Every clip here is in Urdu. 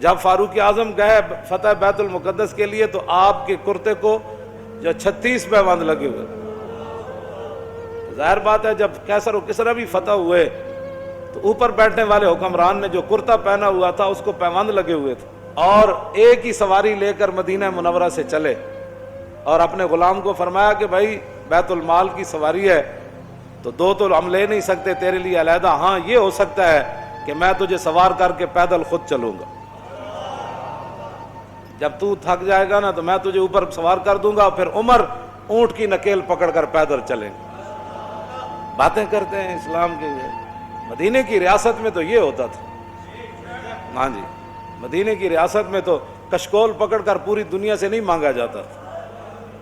جب فاروق اعظم گئے فتح بیت المقدس کے لیے تو آپ کے کرتے کو جو 36 پیوند لگے ہوئے، ظاہر بات ہے جب کیسر و کسرا بھی فتح ہوئے تو اوپر بیٹھنے والے حکمران نے جو کرتا پہنا ہوا تھا اس کو پیوند لگے ہوئے تھے، اور ایک ہی سواری لے کر مدینہ منورہ سے چلے اور اپنے غلام کو فرمایا کہ بھائی بیت المال کی سواری ہے تو دو تو ہم لے نہیں سکتے تیرے لیے علیحدہ، ہاں یہ ہو سکتا ہے کہ میں تجھے سوار کر کے پیدل خود چلوں گا، جب تو تھک جائے گا نا تو میں تجھے اوپر سوار کر دوں گا، پھر عمر اونٹ کی نکیل پکڑ کر پیدل چلیں گے۔ باتیں کرتے ہیں اسلام کے لیے۔ مدینے کی ریاست میں تو یہ ہوتا تھا، ہاں جی، مدینے کی ریاست میں تو کشکول پکڑ کر پوری دنیا سے نہیں مانگا جاتا تھا۔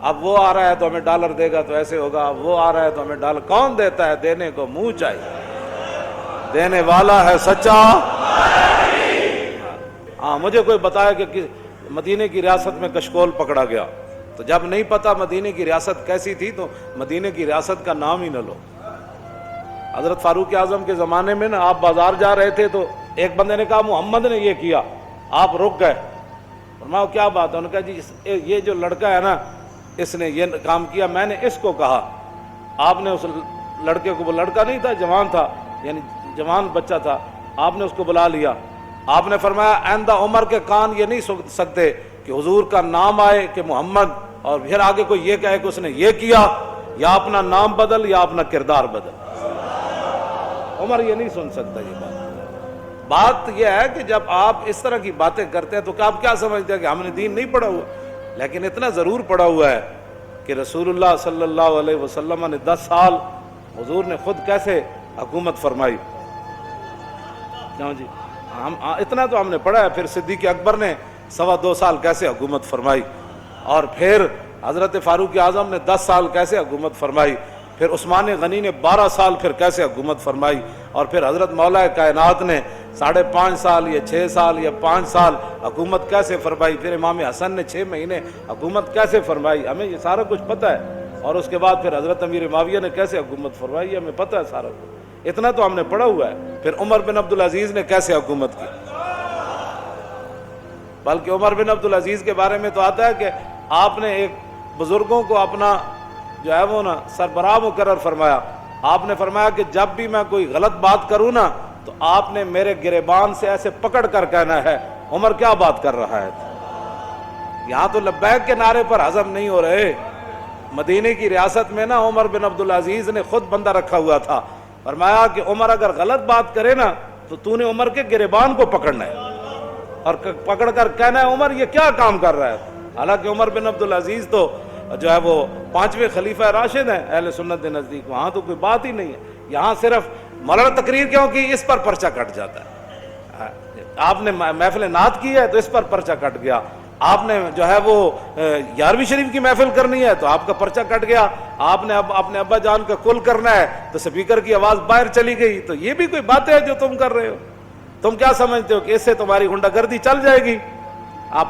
اب وہ آ رہا ہے تو ہمیں ڈالر دے گا تو ایسے ہوگا، اب وہ آ رہا ہے تو ہمیں ڈالر، کون دیتا ہے؟ دینے کو منہ چاہیے، دینے والا ہے سچا۔ ہاں مجھے کوئی بتایا کہ مدینے کی ریاست میں کشکول پکڑا گیا، تو جب نہیں پتا مدینے کی ریاست کیسی تھی تو مدینے کی ریاست کا نام ہی نہ لو۔ حضرت فاروق اعظم کے زمانے میں نا آپ بازار جا رہے تھے تو ایک بندے نے کہا محمد نے یہ کیا، آپ رک گئے، فرمایا کیا بات ہے؟ انہوں نے کہا جی یہ جو لڑکا ہے نا اس نے یہ کام کیا، میں نے اس کو کہا۔ آپ نے اس لڑکے کو، وہ لڑکا نہیں تھا جوان تھا، یعنی جوان بچہ تھا، آپ نے اس کو بلا لیا، آپ نے فرمایا آئندہ عمر کے کان یہ نہیں سن سکتے کہ حضور کا نام آئے کہ محمد اور پھر آگے کوئی یہ کہے کہ اس نے یہ کیا، یا اپنا نام بدل یا اپنا کردار بدل۔ عمر یہ نہیں سن سکتا یہ بات یہ ہے کہ جب آپ اس طرح کی باتیں کرتے ہیں تو آپ کیا سمجھتے ہیں کہ ہم نے دین نہیں پڑھا ہوا؟ لیکن اتنا ضرور پڑھا ہوا ہے کہ رسول اللہ صلی اللہ علیہ وسلم نے 10 سال حضور نے خود کیسے حکومت فرمائی، جی ہم اتنا تو ہم نے پڑھا ہے۔ پھر صدیق اکبر نے 2.25 سال کیسے حکومت فرمائی، اور پھر حضرت فاروق اعظم نے 10 سال کیسے حکومت فرمائی، پھر عثمان غنی نے 12 سال پھر کیسے حکومت فرمائی، اور پھر حضرت مولا کائنات نے 5.5 سال یا 6 سال یا 5 سال حکومت کیسے فرمائی، پھر امام حسن نے 6 مہینے حکومت کیسے فرمائی، ہمیں یہ سارا کچھ پتہ ہے۔ اور اس کے بعد پھر حضرت امیر معاویہ نے کیسے حکومت فرمائی، ہمیں پتہ ہے سارا کچھ، اتنا تو ہم نے پڑھا ہوا ہے۔ پھر عمر بن عبدالعزیز نے کیسے حکومت کی، بلکہ عمر بن عبدالعزیز کے بارے میں تو آتا ہے کہ آپ نے ایک بزرگوں کو اپنا جو ہے وہ نا سربراہ مقرر فرمایا۔ آپ نے فرمایا کہ جب بھی میں کوئی غلط بات کروں نا تو آپ نے میرے گریبان سے ایسے پکڑ کر کہنا ہے عمر کیا بات کر رہا ہے۔ یہاں تو لبیک کے نعرے پر ہضم نہیں ہو رہے، مدینے کی ریاست میں نا عمر بن عبدالعزیز نے خود بندہ رکھا ہوا تھا، فرمایا کہ عمر اگر غلط بات کرے نا تو نے عمر کے گریبان کو پکڑنا ہے اور پکڑ کر کہنا ہے عمر یہ کیا کام کر رہا ہے۔ حالانکہ عمر بن عبدالعزیز تو جو ہے وہ 5ویں خلیفہ راشد ہیں اہل سنت کے نزدیک، وہاں تو کوئی بات ہی نہیں ہے۔ یہاں صرف مولانا تقریر کیوں کی، اس پر پرچہ کٹ جاتا ہے۔ آپ نے محفل نعت کی ہے تو اس پر پرچہ کٹ گیا، آپ نے جو ہے وہ 11ویں شریف کی محفل کرنی ہے تو آپ کا پرچہ کٹ گیا، آپ نے اب اپنے ابا جان کا کل کرنا ہے تو سپیکر کی آواز باہر چلی گئی۔ تو یہ بھی کوئی باتیں ہیں جو تم کر رہے ہو؟ تم کیا سمجھتے ہو کہ اس سے تمہاری غنڈہ گردی چل جائے گی؟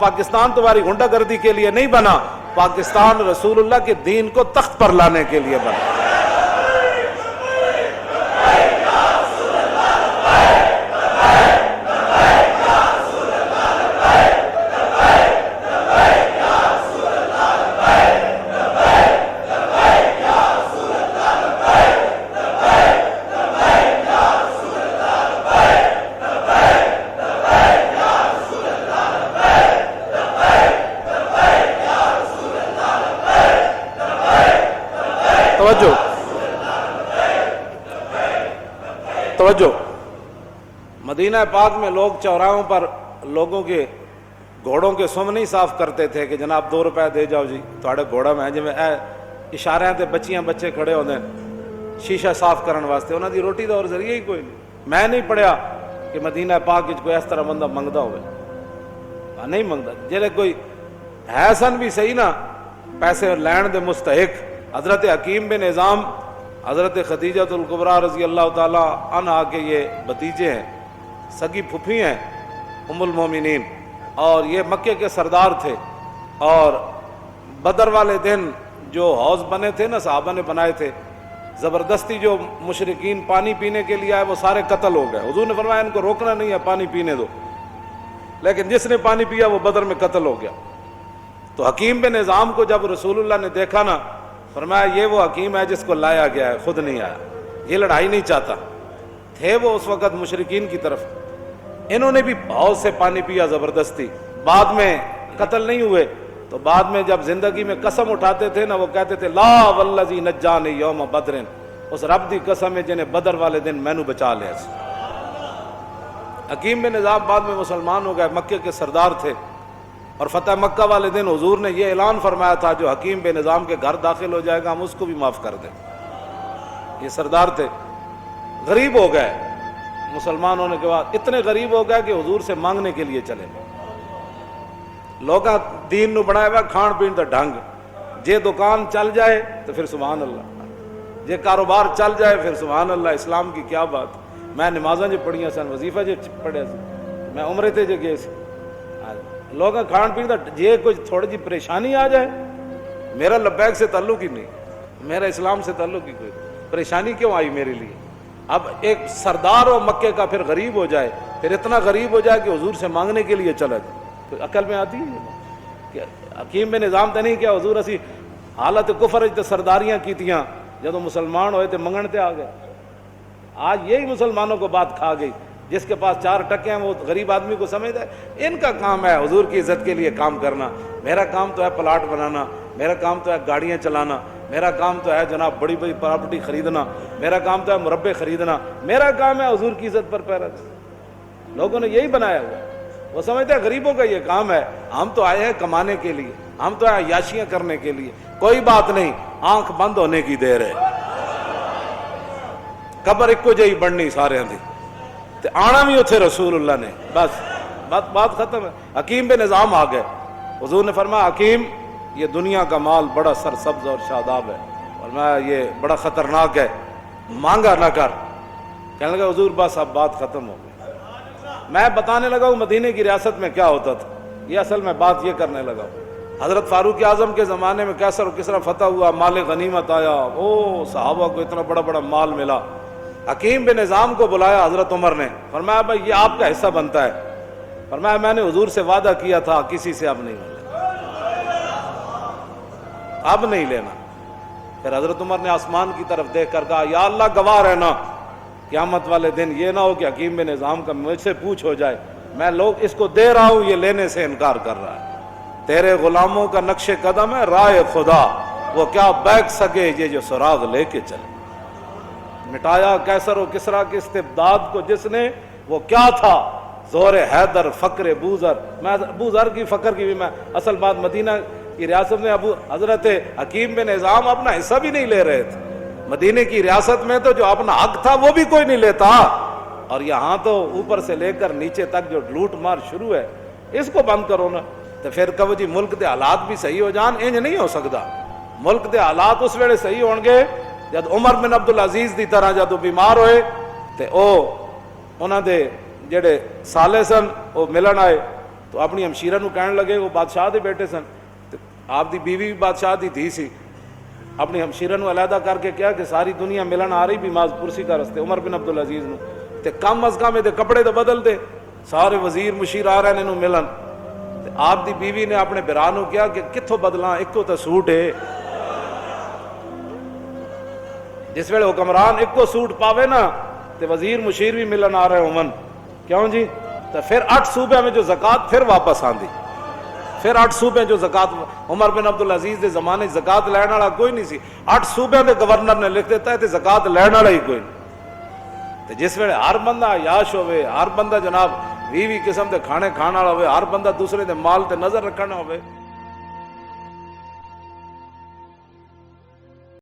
پاکستان تمہاری غنڈہ گردی کے لیے نہیں بنا، پاکستان رسول اللہ کے دین کو تخت پر لانے کے لیے بنا۔ توجہ، مدینہ پاک میں لوگ چوراہوں پر لوگوں کے گھوڑوں کے سم نہیں صاف کرتے تھے کہ جناب 2 روپے دے جاؤ جی تھوڑے گھوڑا میں جی اشارے تے بچیاں بچے کھڑے ہوتے ہیں شیشہ صاف کرنے واسطے، انہوں دی روٹی دا اور ذریعہ ہی کوئی نہیں۔ میں نہیں پڑھیا کہ مدینہ پاک کوئی اس طرح بندہ منگدا ہوئے، نہیں منگدا، جلے کوئی ہے سن بھی صحیح نا پیسے لین دے مستحق۔ حضرت حکیم بن نظام حضرت خدیجہ الکبریٰ رضی اللہ تعالی عنہا کے یہ بھتیجے ہیں، سگی پھپھی ہیں ام المومنین، اور یہ مکے کے سردار تھے، اور بدر والے دن جو حوض بنے تھے نا صحابہ نے بنائے تھے، زبردستی جو مشرکین پانی پینے کے لیے آئے وہ سارے قتل ہو گئے۔ حضور نے فرمایا ان کو روکنا نہیں ہے، پانی پینے دو، لیکن جس نے پانی پیا وہ بدر میں قتل ہو گیا. تو حکیم بن نظام کو جب رسول اللہ نے دیکھا نا، فرمایا یہ وہ حکیم ہے جس کو لایا گیا ہے، خود نہیں آیا، یہ لڑائی نہیں چاہتا. تھے وہ اس وقت مشرکین کی طرف. انہوں نے بھی بہت سے پانی پیا زبردستی، بعد میں قتل نہیں ہوئے. تو بعد میں جب زندگی میں قسم اٹھاتے تھے نا، وہ کہتے تھے لا والذی نجانی یوم بدر، اس رب دی قسم ہے جنہیں بدر والے دن میں نو بچا لیا. حکیم بن نظام بعد میں مسلمان ہو گئے، مکے کے سردار تھے. اور فتح مکہ والے دن حضور نے یہ اعلان فرمایا تھا جو حکیم بن نظام کے گھر داخل ہو جائے گا ہم اس کو بھی معاف کر دیں. یہ سردار تھے، غریب ہو گئے مسلمان ہونے کے بعد، اتنے غریب ہو گئے کہ حضور سے مانگنے کے لیے چلے. لوگاں دین نو بنایا ہوا کھان پین دا ڈھنگ، جے دکان چل جائے تو پھر سبحان اللہ، جے کاروبار چل جائے پھر سبحان اللہ. اسلام کی کیا بات. میں نمازاں جو پڑھیاں سن، وظیفہ جو پڑھیا سی، میں عمرے تے جو گئے سی، لوگ کھان پین دا جے کچھ تھوڑی جی پریشانی آ جائے، میرا لبیک سے تعلق ہی نہیں، میرا اسلام سے تعلق ہی کوئی. پریشانی کیوں آئی میرے لیے؟ اب ایک سردار ہو مکے کا پھر غریب ہو جائے، پھر اتنا غریب ہو جائے کہ حضور سے مانگنے کے لیے چلا جائے، تو عقل میں آتی ہے کہ حکیم بن نظام تو نہیں کیا حضور اسی حالت کفر تے سرداریاں کیتیاں، جدو مسلمان ہوئے تے منگن تے آ گئے. آج یہی مسلمانوں کو بات کھا گئی. جس کے پاس 4 ٹکے ہیں وہ غریب آدمی کو سمجھتا ہے ان کا کام ہے حضور کی عزت کے لیے کام کرنا، میرا کام تو ہے پلاٹ بنانا، میرا کام تو ہے گاڑیاں چلانا، میرا کام تو ہے جناب بڑی بڑی پراپرٹی خریدنا، میرا کام تو ہے مربے خریدنا، میرا کام ہے حضور کی عزت پر پیرا. لوگوں نے یہی بنایا ہوا. وہ سمجھتے ہیں غریبوں کا یہ کام ہے، ہم تو آئے ہیں کمانے کے لیے، ہم تو آئے عیاشیاں کرنے کے لیے. کوئی بات نہیں، آنکھ بند ہونے کی دیر ہے. قبر ایک کو جہی بننی سارے دی تے آنا بھی اتھے رسول اللہ نے، بس بات ختم ہے. حکیم بن نظام آ گئے. حضور نے فرمایا حکیم یہ دنیا کا مال بڑا سرسبز اور شاداب ہے، فرمایا یہ بڑا خطرناک ہے، مانگا نہ کر. کہنے لگا حضور بس اب بات ختم ہو گئی. میں بتانے لگا ہوں مدینے کی ریاست میں کیا ہوتا تھا. یہ اصل میں بات یہ کرنے لگا ہوں. حضرت فاروق اعظم کے زمانے میں کیسر و کسرا فتح ہوا، مال غنیمت آیا، او صحابہ کو اتنا بڑا بڑا مال ملا. حکیم بن نظام کو بلایا حضرت عمر نے، فرمایا بھائی یہ آپ کا حصہ بنتا ہے. فرمایا میں نے حضور سے وعدہ کیا تھا کسی سے اب نہیں لینا، اب نہیں لینا. پھر حضرت عمر نے آسمان کی طرف دیکھ کر کہا یا اللہ گواہ رہنا قیامت والے دن یہ نہ ہو کہ حکیم بن نظام کا مجھ سے پوچھ ہو جائے میں لوگ اس کو دے رہا ہوں یہ لینے سے انکار کر رہا ہے. تیرے غلاموں کا نقش قدم ہے راہ خدا، وہ کیا بیک سکے یہ جو سراغ لے کے چلے. مٹایا کیسر و کسرا کے استبداد کو جس نے، وہ کیا تھا زور حیدر فقر بوذر. میں ابو ذر کی فقر کی بھی میں اصل بات مدینہ کی ریاست میں حضرت حکیم بن نظام اپنا حصہ بھی نہیں لے رہے تھے. مدینے کی ریاست میں تو جو اپنا حق تھا وہ بھی کوئی نہیں لیتا، اور یہاں تو اوپر سے لے کر نیچے تک جو لوٹ مار شروع ہے اس کو بند کرو نا. تو پھر کہو جی ملک دے حالات بھی صحیح ہو جان، انج نہیں ہو سکتا. ملک دے حالات اس ویلے صحیح ہون گے جد عمر بن عبدالعزیز دی طرح جدو بیمار ہوئے تے انہاں دے جڑے سالے سن وہ ملن آئے تو اپنی ہمشیرہ نو کہنے لگے، وہ بادشاہ دے بیٹے سن، آپ دی بیوی بھی بادشاہ دی تھی سی. اپنی ہمشیرہ نو علیحدہ کر کے کیا کہ ساری دنیا ملن آ رہی بیمار پرسی کا رستے عمر بن عبدالعزیز نو تے کم از کم دے کپڑے تو بدل دے، سارے وزیر مشیر آ رہے نے ملن. آپ دی بیوی نے اپنے برا نو کیا کہ کتھوں بدلاں، ایک تو سوٹ ہے. جس ویلے حکمران ایک کو سوٹ پاوے نا تے وزیر مشیر بھی ملن آ رہے ہون، کیوں جی؟ تو پھر 8 صوبے میں جو زکوٰۃ پھر واپس آندی، پھر 8 صوبے جو زکوٰۃ عمر بن عبدالعزیز دے زمانے زکوٰۃ لین والا کوئی نہیں سی، 8 صوبے دے گورنر نے لکھ دیتا ہے تے زکوٰۃ لین والا ہی کوئی نہیں. تے جس ویلے ہر بندہ عیاش ہوئے، ہر بندہ جناب 20 قسم دے کھانے کھانا ہوئے، ہر بندہ دوسرے دے مال تے نظر رکھنا ہوئے،